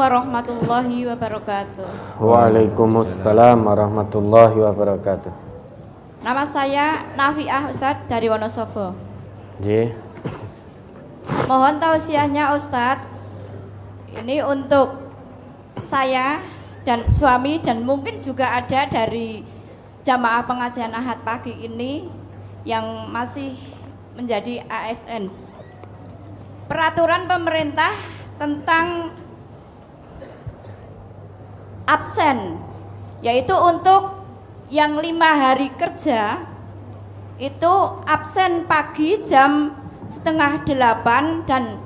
warahmatullahi wabarakatuh. Waalaikumsalam warahmatullahi wabarakatuh. Nama saya Nafiah Ustadz dari Wonosobo. Nggih. Mohon tausiahnya Ustadz. Ini untuk saya dan suami dan mungkin juga ada dari jamaah pengajian Ahad pagi ini yang masih menjadi ASN. Peraturan pemerintah tentang absen, yaitu untuk yang 5 hari kerja itu absen pagi jam 7:30 dan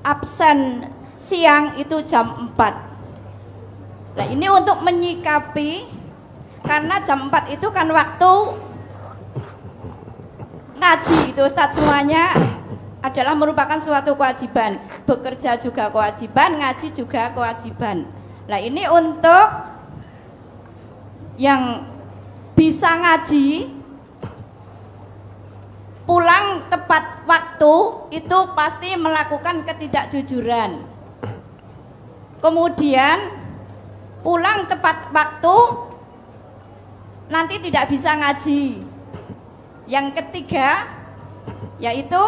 absen siang itu jam 4. Nah ini untuk menyikapi, karena jam 4 itu kan waktu ngaji itu Ustadz, semuanya adalah merupakan suatu kewajiban. Bekerja juga kewajiban, ngaji juga kewajiban. Nah ini untuk yang bisa ngaji pulang tepat waktu itu pasti melakukan ketidakjujuran. Kemudian pulang tepat waktu nanti tidak bisa ngaji. Yang ketiga yaitu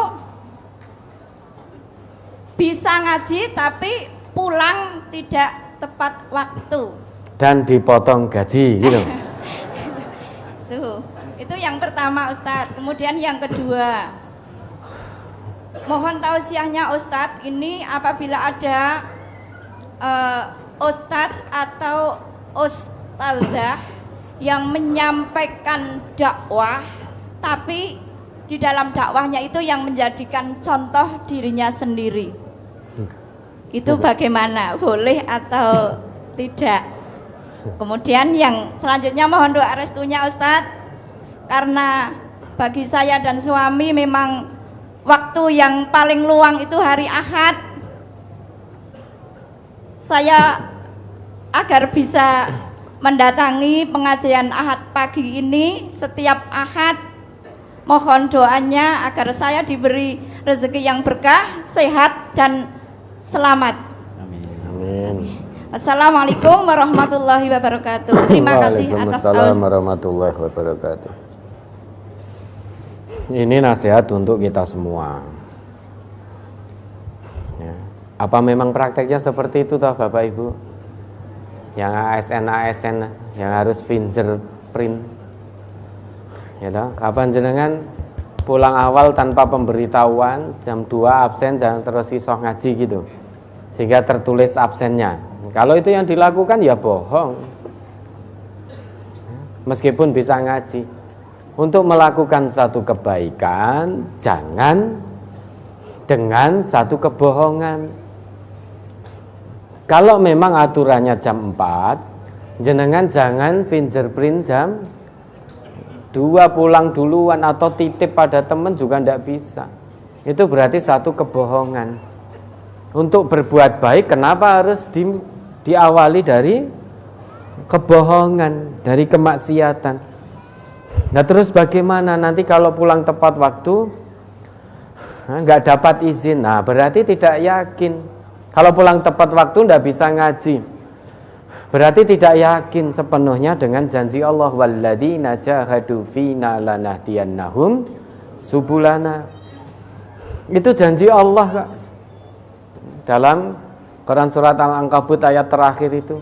bisa ngaji tapi pulang tidak tepat waktu Dan dipotong gaji gitu. Tuh, itu yang pertama Ustadz. Kemudian yang kedua, mohon tausiahnya Ustadz, ini apabila ada Ustadz atau Ustazah yang menyampaikan dakwah, tapi di dalam dakwahnya itu yang menjadikan contoh dirinya sendiri, itu bagaimana? Boleh atau tidak? Kemudian yang selanjutnya mohon doa restunya Ustadz, karena bagi saya dan suami memang waktu yang paling luang itu hari Ahad. Saya agar bisa mendatangi pengajian Ahad pagi ini setiap Ahad, mohon doanya agar saya diberi rezeki yang berkah, sehat dan selamat. Amin. Assalamualaikum warahmatullahi wabarakatuh. Terima kasih atas Waalaikumsalam warahmatullahi wabarakatuh. Ini nasihat untuk kita semua. Ya. Apa memang prakteknya seperti itu toh Bapak Ibu? Yang ASN yang harus fingerprint. Ya toh, kapan jenengan pulang awal tanpa pemberitahuan, jam 2 absen, jangan terus isoh ngaji gitu. Sehingga tertulis absennya. Kalau itu yang dilakukan ya bohong. Meskipun bisa ngaji. Untuk melakukan satu kebaikan, jangan dengan satu kebohongan. Kalau memang aturannya jam 4, jenengan jangan fingerprint jam 2, pulang duluan atau titip pada teman juga tidak bisa. Itu berarti satu kebohongan. Untuk berbuat baik, kenapa harus diawali dari kebohongan, dari kemaksiatan? Nah terus bagaimana nanti kalau pulang tepat waktu nggak dapat izin? Nah berarti tidak yakin. Kalau pulang tepat waktu nggak bisa ngaji, berarti tidak yakin sepenuhnya dengan janji Allah, walladzina jahadu fina lanahdiyannahum subulana. Itu janji Allah Kak. Dalam Quran surat Al-Ankabut ayat terakhir itu.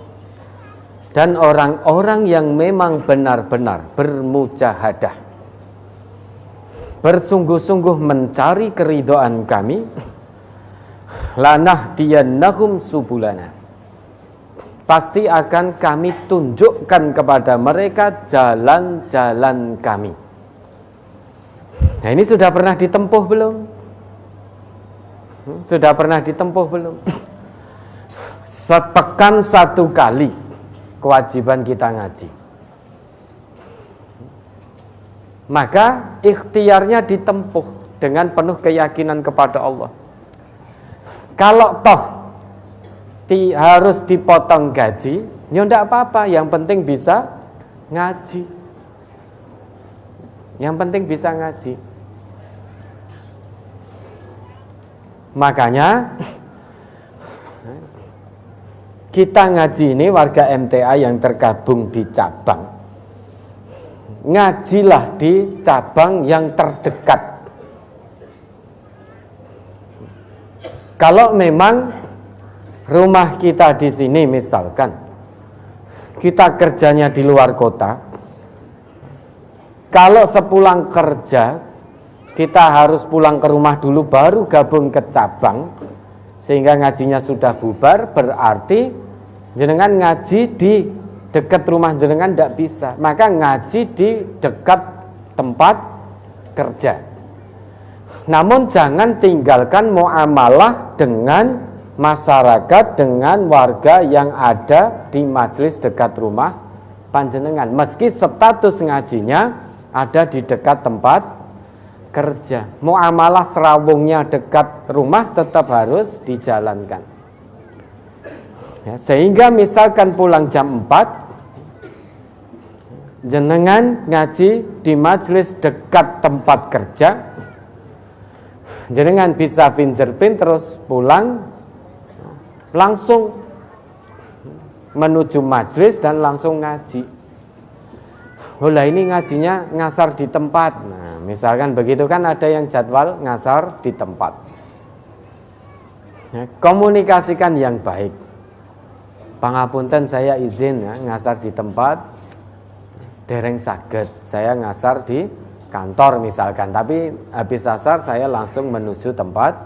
Dan orang-orang yang memang benar-benar bermujahadah, bersungguh-sungguh mencari keridhaan kami, lanahdiyannahum subulana, pasti akan kami tunjukkan kepada mereka jalan-jalan kami. Nah ini sudah pernah ditempuh belum? Sudah pernah ditempuh belum? Sepekan 1 kali kewajiban kita ngaji. Maka ikhtiarnya ditempuh dengan penuh keyakinan kepada Allah. Kalau toh harus dipotong gaji, ya enggak apa-apa, yang penting bisa ngaji. Yang penting bisa ngaji. Makanya kita ngaji ini warga MTA yang tergabung di cabang, ngajilah di cabang yang terdekat. Kalau memang rumah kita di sini misalkan kita kerjanya di luar kota, kalau sepulang kerja kita harus pulang ke rumah dulu baru gabung ke cabang, sehingga ngajinya sudah bubar, berarti jenengan ngaji di dekat rumah jenengan tidak bisa, maka ngaji di dekat tempat kerja. Namun jangan tinggalkan muamalah dengan masyarakat, dengan warga yang ada di majelis dekat rumah panjenengan, meski status ngajinya ada di dekat tempat kerja. Muamalah serawungnya dekat rumah tetap harus dijalankan. Ya, sehingga misalkan pulang jam 4, jenengan ngaji di majelis dekat tempat kerja, jenengan bisa fingerprint terus pulang langsung menuju majelis dan langsung ngaji. Lah ini ngajinya ngasar di tempat. Nah, misalkan begitu kan ada yang jadwal ngasar di tempat. Ya, komunikasikan yang baik. Pangapunten saya izin ya, ngasar di tempat. Dereng saged. Saya ngasar di kantor misalkan, tapi habis asar saya langsung menuju tempat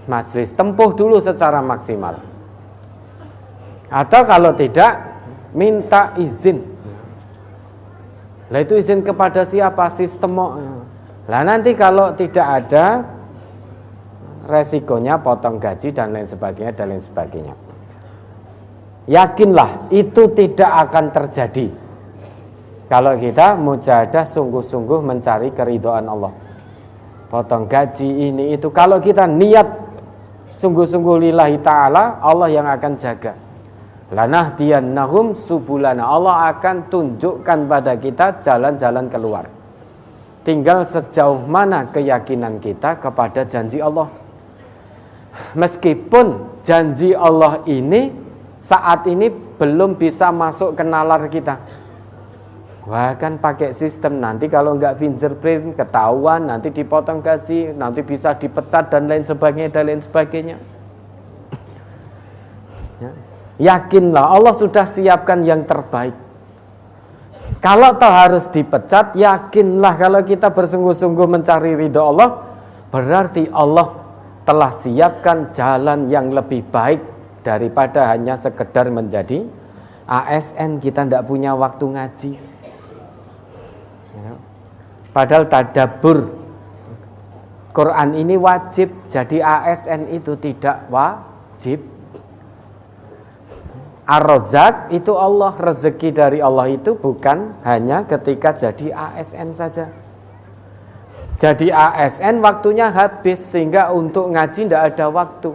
majelis. Tempuh dulu secara maksimal. Atau kalau tidak, minta izin. Lah itu izin kepada siapa? Sistem. Lah nanti kalau tidak ada, resikonya potong gaji dan lain sebagainya dan lain sebagainya. Yakinlah itu tidak akan terjadi kalau kita mujahadah sungguh-sungguh mencari keridhaan Allah. Potong gaji ini itu, kalau kita niat sungguh-sungguh lillahi ta'ala, Allah yang akan jaga. Lanahdiyannahum subulana, Allah akan tunjukkan pada kita jalan-jalan keluar. Tinggal sejauh mana keyakinan kita kepada janji Allah. Meskipun janji Allah ini saat ini belum bisa masuk ke nalar kita. Wah, kan pakai sistem, nanti kalau nggak fingerprint ketahuan, nanti dipotong gaji, nanti bisa dipecat dan lain sebagainya dan lain sebagainya. Ya. Yakinlah Allah sudah siapkan yang terbaik. Kalau toh harus dipecat, yakinlah kalau kita bersungguh-sungguh mencari ridho Allah, berarti Allah telah siapkan jalan yang lebih baik daripada hanya sekedar menjadi ASN. Kita tidak punya waktu ngaji. Padahal tadabbur Quran ini wajib, jadi ASN itu tidak wajib. Ar-Razzaq itu Allah, rezeki dari Allah itu bukan hanya ketika jadi ASN saja. Jadi ASN waktunya habis sehingga untuk ngaji tidak ada waktu.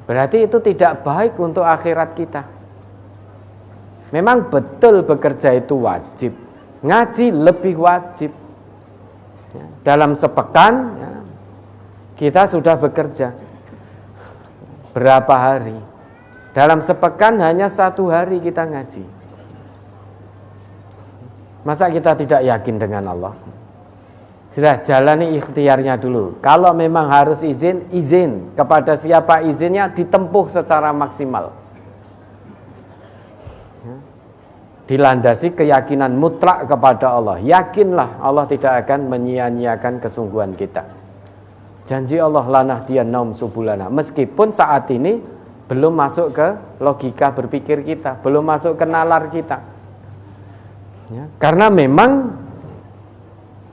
Berarti itu tidak baik untuk akhirat kita. Memang betul bekerja itu wajib, ngaji lebih wajib. Dalam sepekan kita sudah bekerja berapa hari? Dalam sepekan hanya 1 hari kita ngaji. Masa kita tidak yakin dengan Allah? Sudah, jalani ikhtiarnya dulu. Kalau memang harus izin, izin. Kepada siapa izinnya ditempuh secara maksimal. Dilandasi keyakinan mutlak kepada Allah. Yakinlah Allah tidak akan menyia-nyiakan kesungguhan kita. Janji Allah lanahdiyannahum subulana. Meskipun saat ini belum masuk ke logika berpikir kita, belum masuk ke nalar kita. Ya, karena memang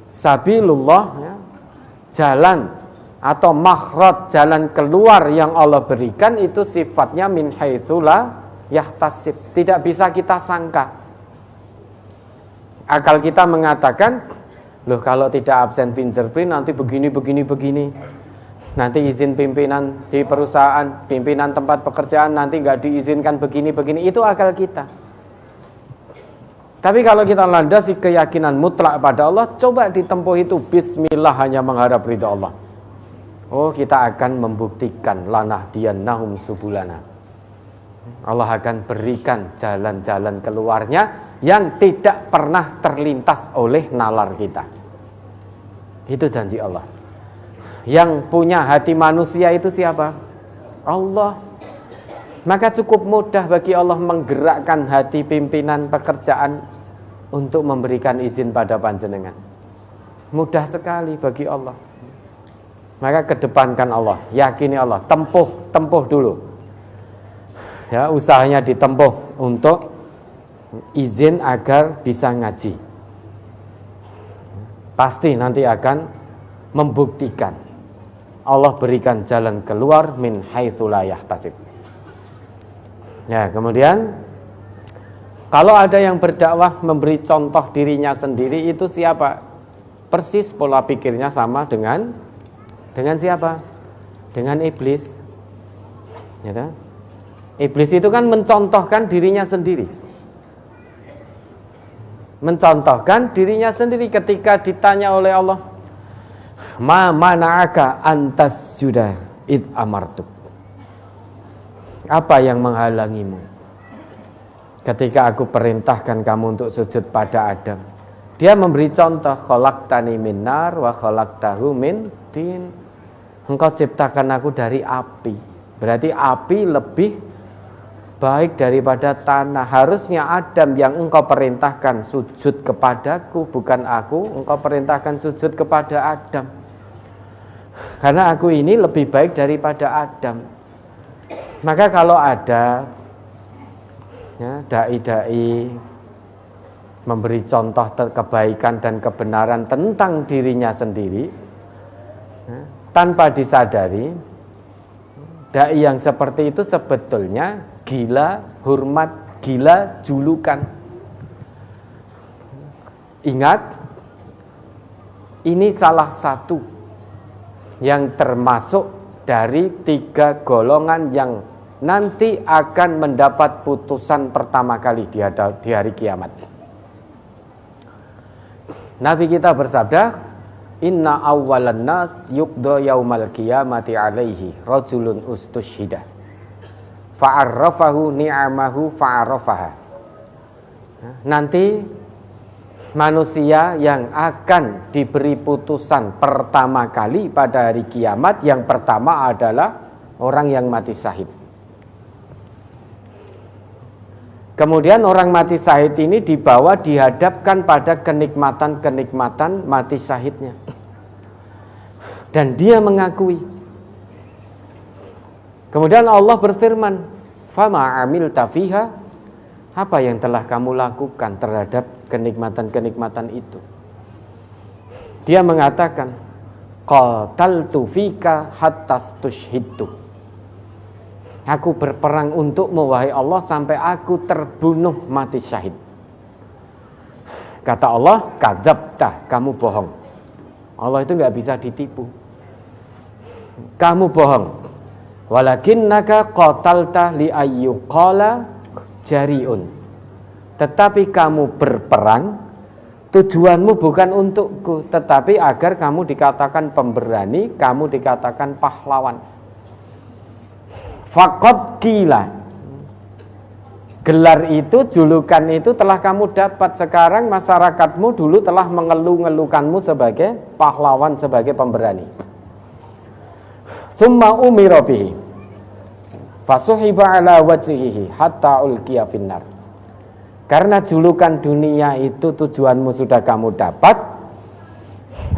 sabilullah, ya, jalan atau makhraj, jalan keluar yang Allah berikan itu sifatnya min haitsu la yahtasib, tidak bisa kita sangka. Akal kita mengatakan, loh kalau tidak absen fingerprint nanti begini. Nanti izin pimpinan di perusahaan, pimpinan tempat pekerjaan nanti nggak diizinkan begini. Itu akal kita. Tapi kalau kita landasi keyakinan mutlak pada Allah, coba ditempuh itu bismillah, hanya mengharap ridha Allah. Oh, kita akan membuktikan lanahdiyannahum subulana. Allah akan berikan jalan-jalan keluarnya yang tidak pernah terlintas oleh nalar kita. Itu janji Allah. Yang punya hati manusia itu siapa? Allah. Maka cukup mudah bagi Allah menggerakkan hati pimpinan pekerjaan untuk memberikan izin pada panjenengan. Mudah sekali bagi Allah. Maka kedepankan Allah, yakini Allah, tempuh dulu. Ya, usahanya ditempuh untuk izin agar bisa ngaji. Pasti nanti akan membuktikan. Allah berikan jalan keluar min haitsu la yahtasib. Ya, kemudian kalau ada yang berdakwah memberi contoh dirinya sendiri, itu siapa? Persis pola pikirnya sama dengan siapa? Dengan iblis. Ya, kan? Iblis itu kan mencontohkan dirinya sendiri. Mencontohkan dirinya sendiri ketika ditanya oleh Allah, ma mana'aka antas juda id amartuk. Apa yang menghalangimu ketika aku perintahkan kamu untuk sujud pada Adam? Dia memberi contoh, khalaqtani min nar wa khalaqtahu min tin. Engkau ciptakan aku dari api. Berarti api lebih baik daripada tanah. Harusnya Adam yang engkau perintahkan sujud kepadaku, bukan aku. Engkau perintahkan sujud kepada Adam. Karena aku ini lebih baik daripada Adam. Maka kalau ada ya, dai-dai memberi contoh kebaikan dan kebenaran tentang dirinya sendiri, ya, tanpa disadari, dai yang seperti itu sebetulnya gila hormat, gila julukan. Ingat, ini salah satu yang termasuk dari 3 golongan yang nanti akan mendapat putusan pertama kali di hari kiamat. Nabi kita bersabda, inna awwalan nas yuqda yaumal qiyamati alaihi rajulun ustushhida fa'arrafahu ni'amahu fa'arrafaha. Nanti manusia yang akan diberi putusan pertama kali pada hari kiamat, yang pertama adalah orang yang mati syahid. Kemudian orang mati syahid ini dibawa dihadapkan pada kenikmatan-kenikmatan mati syahidnya. Dan dia mengakui. Kemudian Allah berfirman, "Fama amilta fiha?" Apa yang telah kamu lakukan terhadap kenikmatan-kenikmatan itu? Dia mengatakan, qataltu fika hatta stushhidtu. Aku berperang untukmu wahai Allah sampai aku terbunuh mati syahid. Kata Allah, kadzabta, kamu bohong. Allah itu enggak bisa ditipu. Kamu bohong. Walakinnaka qatalta li ayyuqala jariun. Tetapi kamu berperang, tujuanmu bukan untukku, tetapi agar kamu dikatakan pemberani, kamu dikatakan pahlawan. Faqad qila. Gelar itu, julukan itu telah kamu dapat. Sekarang masyarakatmu dulu telah mengeluh-ngeluhkanmu sebagai pahlawan, sebagai pemberani. Summa umira bihi fasuhiba ala wajhihi hatta ulqiya finnar. Karena julukan dunia itu tujuanmu sudah kamu dapat.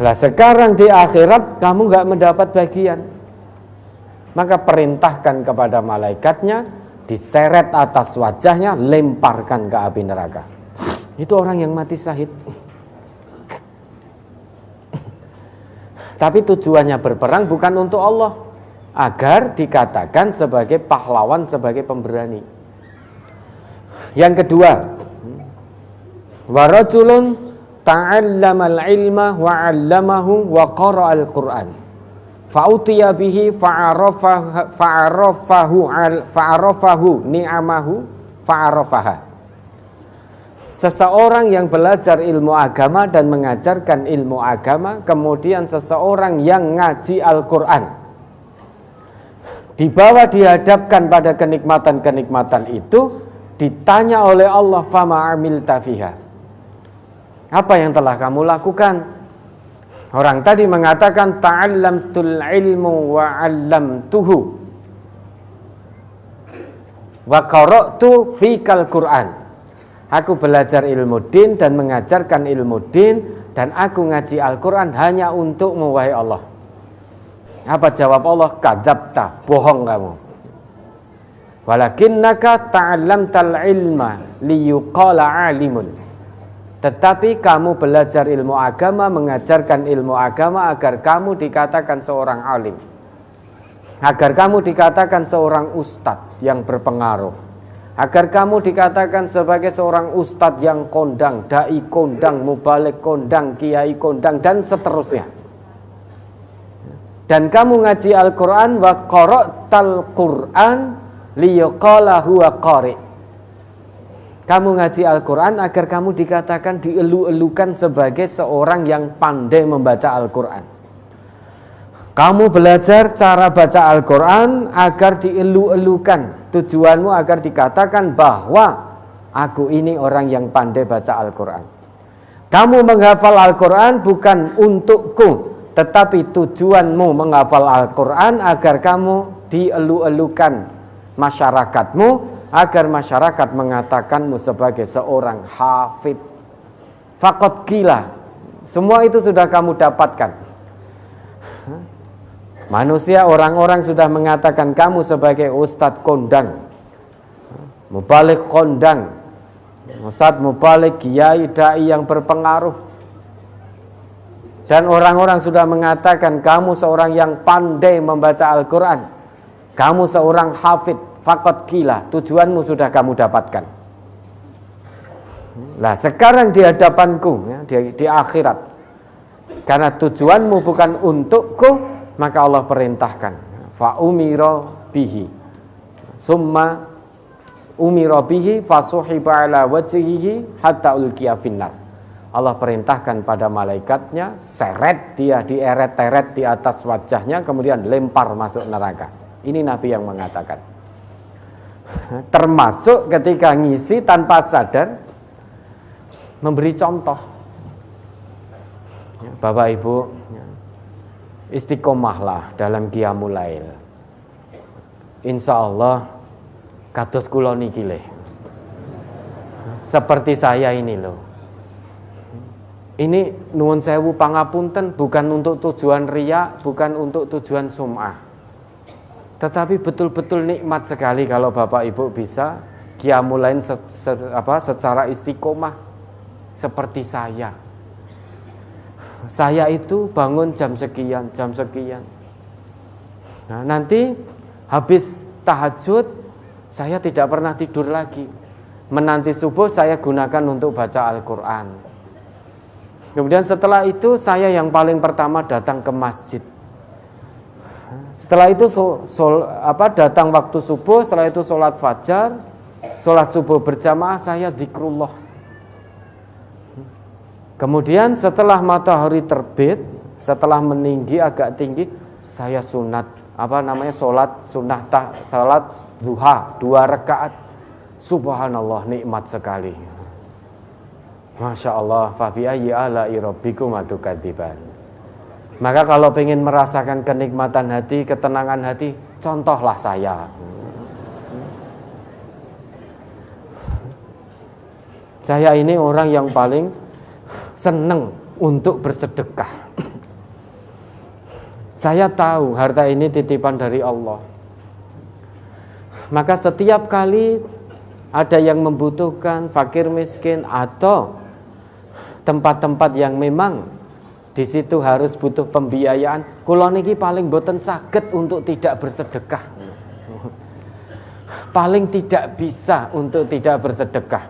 Lah sekarang di akhirat kamu enggak mendapat bagian. Maka perintahkan kepada malaikatnya, diseret atas wajahnya, lemparkan ke api neraka. Itu orang yang mati syahid. Tapi tujuannya berperang bukan untuk Allah, agar dikatakan sebagai pahlawan, sebagai pemberani. Yang kedua, wa rajulun ta'allamal ilma wa 'allamahu wa qara'al Qur'an fa'utiya bihi fa'arafahu ni'amahu fa'arafaha. Seseorang yang belajar ilmu agama dan mengajarkan ilmu agama, kemudian seseorang yang ngaji Al-Quran, dibawa dihadapkan pada kenikmatan-kenikmatan itu, ditanya oleh Allah, fama amilta fiha, apa yang telah kamu lakukan? Orang tadi mengatakan ta'allamtul ilmu wa 'allamtuhu wa qara'tu fikal Qur'an. Aku belajar ilmu din dan mengajarkan ilmu din, dan aku ngaji Al-Quran hanya untukmu wahai Allah. Apa jawab Allah? Kadzabta, bohong kamu. Walakinnaka ta'allamtal ilma liyuqala alimun. Tetapi kamu belajar ilmu agama, mengajarkan ilmu agama agar kamu dikatakan seorang alim, agar kamu dikatakan seorang ustadz yang berpengaruh, agar kamu dikatakan sebagai seorang ustadz yang kondang, dai kondang, mubalik kondang, kiai kondang, dan seterusnya. Dan kamu ngaji Al-Quran, wa qara'tal Qur'an liyuqala huwa qari'. Kamu ngaji Al-Quran agar kamu dikatakan, dielu-elukan sebagai seorang yang pandai membaca Al-Quran. Kamu belajar cara baca Al-Quran agar dielu-elukan. Tujuanmu agar dikatakan bahwa aku ini orang yang pandai baca Al-Quran. Kamu menghafal Al-Quran bukan untukku, tetapi tujuanmu menghafal Al-Quran agar kamu dielu-elukan masyarakatmu, agar masyarakat mengatakanmu sebagai seorang hafid. Faqad qila, semua itu sudah kamu dapatkan. Manusia, orang-orang sudah mengatakan kamu sebagai ustadz kondang, mubalik kondang, ustadz mubalik, kiai, dai yang berpengaruh. Dan orang-orang sudah mengatakan kamu seorang yang pandai membaca Al-Quran, kamu seorang hafid. Faqad qila, tujuanmu sudah kamu dapatkan. Nah sekarang di hadapanku, ya, di akhirat, karena tujuanmu bukan untukku, maka Allah perintahkan, fa umira bihi, summa umira bihi fasuhiba ala wajhihi hatta ulqiya finnar. Allah perintahkan pada malaikatnya, seret dia, dieret-eret di atas wajahnya, kemudian lempar masuk neraka. Ini Nabi yang mengatakan. Termasuk ketika ngisi tanpa sadar, memberi contoh. Bapak Ibu, istiqomahlah dalam qiyamul lail. Insya Allah kados kula niki le, seperti saya ini loh. Ini nuwun sewu pangapunten, bukan untuk tujuan riya, bukan untuk tujuan sum'ah. Tetapi betul-betul nikmat sekali kalau Bapak Ibu bisa qiyamul lail secara istiqomah seperti saya. Saya itu bangun jam sekian, jam sekian. Nah, nanti habis tahajud saya tidak pernah tidur lagi. Menanti subuh saya gunakan untuk baca Al-Quran. Kemudian setelah itu saya yang paling pertama datang ke masjid. Setelah itu datang waktu subuh, setelah itu sholat fajar, sholat subuh berjamaah, saya zikrullah. Kemudian setelah matahari terbit, setelah meninggi agak tinggi, saya sholat duha 2 rakaat. Subhanallah, nikmat sekali. Masya Allah, fa bi ayyi ala'i rabbikum atukadziban. Maka kalau ingin merasakan kenikmatan hati, ketenangan hati, contohlah saya. Saya ini orang yang paling senang untuk bersedekah. Saya tahu harta ini titipan dari Allah. Maka setiap kali ada yang membutuhkan, fakir miskin, atau tempat-tempat yang memang di situ harus butuh pembiayaan, kula niki paling boten saged untuk tidak bersedekah. Paling tidak bisa untuk tidak bersedekah.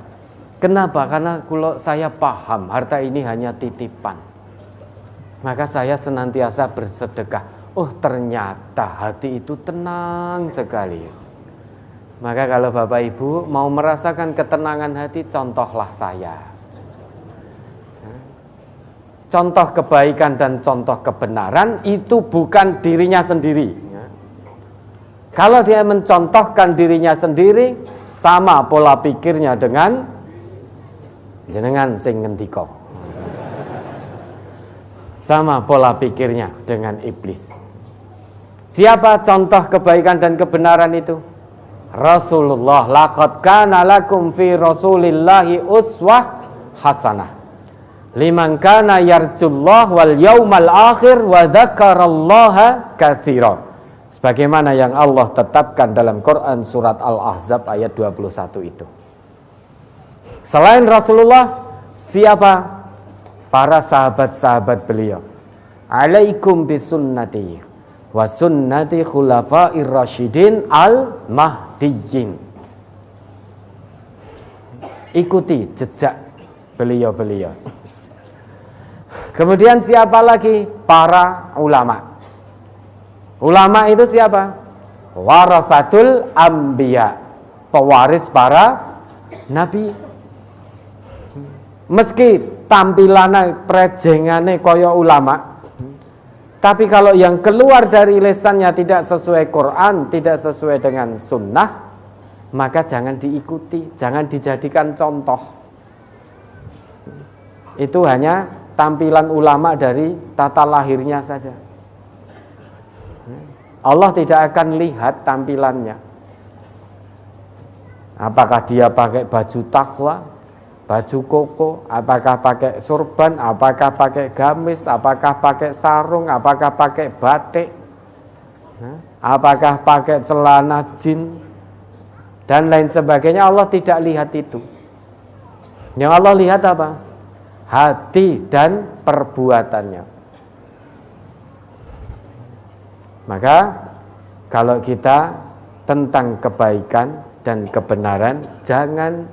Kenapa? Karena saya paham harta ini hanya titipan. Maka saya senantiasa bersedekah. Oh, ternyata hati itu tenang sekali. Maka kalau Bapak Ibu mau merasakan ketenangan hati, contohlah saya. Contoh kebaikan dan contoh kebenaran itu bukan dirinya sendiri. Kalau dia mencontohkan dirinya sendiri, sama pola pikirnya dengan jenengan sing ngendika. Sama pola pikirnya dengan iblis. Siapa contoh kebaikan dan kebenaran itu? Rasulullah. Laqad kana lakum fi Rasulillahi uswah hasanah liman kana yarjullah wal yaumal akhir wa dzakarallaha katsira. Sebagaimana yang Allah tetapkan dalam Quran surat Al-Ahzab ayat 21 itu. Selain Rasulullah, siapa? Para sahabat-sahabat beliau. Alaikum bisunnati wa sunnati khulafair rasyidin al-mahdiyyin. Ikuti jejak beliau-beliau. Kemudian siapa lagi? Para ulama. Ulama itu siapa? Warasatul anbiya, pewaris para nabi. Meski tampilannya prejengane kaya ulama, tapi kalau yang keluar dari lisannya tidak sesuai Quran, tidak sesuai dengan sunnah, maka jangan diikuti, jangan dijadikan contoh. Itu hanya tampilan ulama dari tata lahirnya saja. Allah tidak akan lihat tampilannya. Apakah dia pakai baju takwa, baju koko, apakah pakai surban, apakah pakai gamis, apakah pakai sarung, apakah pakai batik, apakah pakai celana jin, dan lain sebagainya. Allah tidak lihat itu. Yang Allah lihat apa? Hati dan perbuatannya. Maka kalau kita tentang kebaikan dan kebenaran, jangan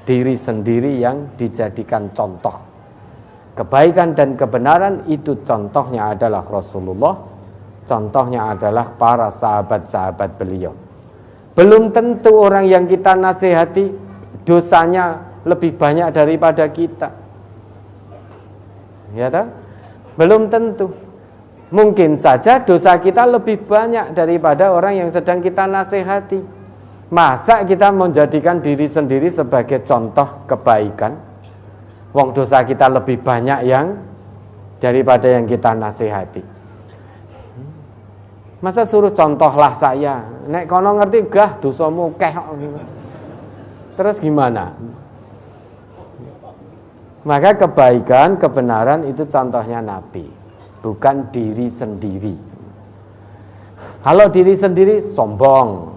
diri sendiri yang dijadikan contoh. Kebaikan dan kebenaran itu contohnya adalah Rasulullah, contohnya adalah para sahabat-sahabat beliau. Belum tentu orang yang kita nasihati dosanya lebih banyak daripada kita. Ya tak? Belum tentu. Mungkin saja dosa kita lebih banyak daripada orang yang sedang kita nasihati. Masa kita menjadikan diri sendiri sebagai contoh kebaikan? Wong dosa kita lebih banyak yang daripada yang kita nasihati. Masa suruh contohlah saya, nek kono ngerti gah dosamu keh. Terus gimana? Maka kebaikan, kebenaran itu contohnya Nabi, bukan diri sendiri. Kalau diri sendiri sombong,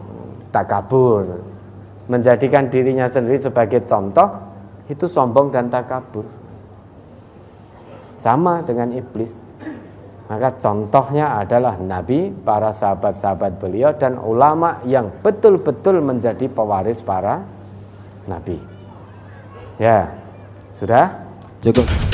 takabur, menjadikan dirinya sendiri sebagai contoh, itu sombong dan takabur. Sama dengan iblis. Maka contohnya adalah Nabi, para sahabat-sahabat beliau, dan ulama yang betul-betul menjadi pewaris para Nabi. Ya, sudah? Cukup.